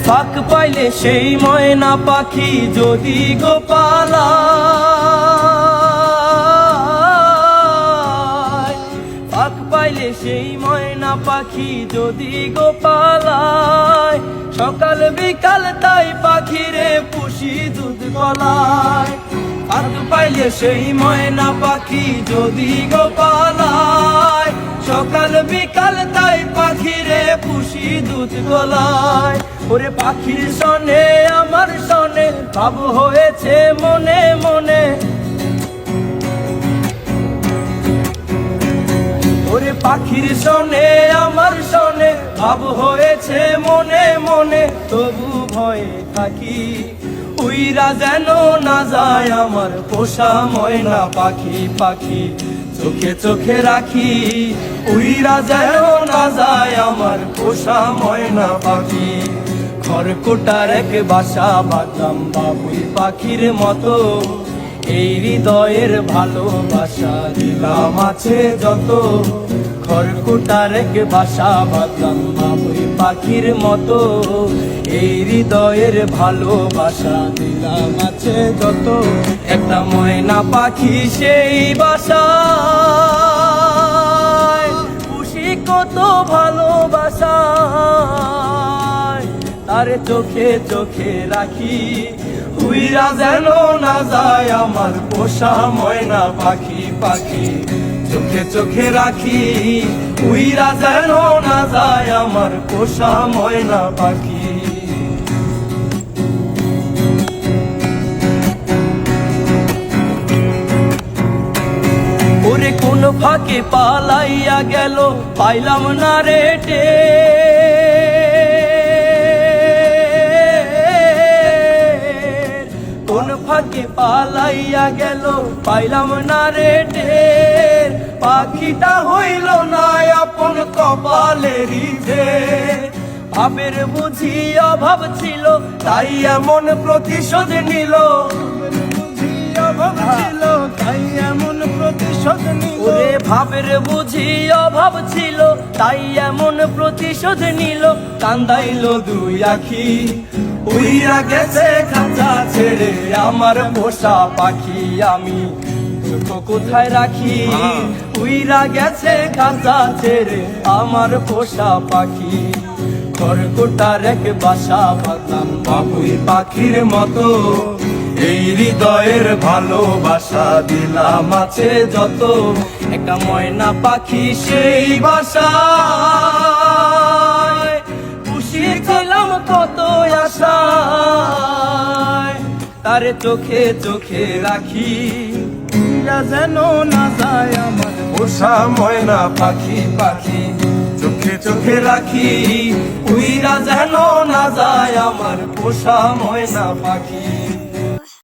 ফাঁক পাইলে সেই ময়না পাখি যদি গোপালায়, ফাঁক পাইলে সেই ময়না পাখি যদি গোপালায়, সকাল বিকাল তাই পাখিরে পুষি দুধ গলায়। ফাঁক পাইলে সেই ময়না পাখি যদি গোপালায়, সকাল বিকাল তাই পাখিরে পুষি দুধ গলায়। ওরে পাখির সনে আমার সনে ভাব হয়েছে মনে মনে, ওরে পাখির সনে আমার সনে ভাব হয়েছে মনে মনে। তবু ভয়ে থাকি উইরা যেন না যায় আমার পোষা ময়না পাখি, পাখি চোখে চোখে রাখি উইরা যেন না যায় আমার পোষা ময়না পাখি। খড়কুটার এক বাসা বাঁধলাম বাবুই পাখির মতো, এই হৃদয়ের ভালোবাসা দিলাম আছে যত। খড়কুটার এক বাসা বাঁধলাম বাবুই পাখির মতো, এই হৃদয়ের ভালোবাসা দিলাম আছে যত। একটা ময়না পাখি সেই বাসায় খুশি কত ভালোবাসায়, তারে চোখে চোখে রাখি উইরা যেন না যায় আমার পোষা ময়না পাখি, পাখি চোখে চোখে রাখি উইরা যেন না যায় আমার পোষা ময়না পাখি। ওরে কোন ফাঁকে পালাইয়া গেল পাইলাম না রেটে, কোন ফাঁকে পালাইয়া গেল পাইলাম না রেটে। পাখিটা হইল না আপন কপালেরই যে, ভাবের বুঝি অভাব ছিল তাই এমন প্রতিশোধ নিল, তাই এমন প্রতিশোধ নিল। ওরে ভাবের বুঝি অভাব ছিল তাই এমন প্রতিশোধ নিল। কান্দাইল দুই আখি উইরা গেছে খাঁচা ছেড়ে আমার পোষা পাখি, আমি কোথায় রাখি উইরা গেছে খাঁচা ছেড়ে আমার পোষা পাখি। খড়কুটার এক বাসা বাঁধলাম বাবুই পাখির মতো, এই হৃদয়ের ভালোবাসা দিলাম আছে যত। একটা ময়না পাখি সেই বাসায় পুষিয়েছিলাম কত আশায়, তারে চোখে চোখে রাখি উইরা যেন না যায় আমার পোষা ময়না পাখি, পাখি চোখে চোখে রাখি উইরা যেন না যায় আমার পোষা ময়না পাখি।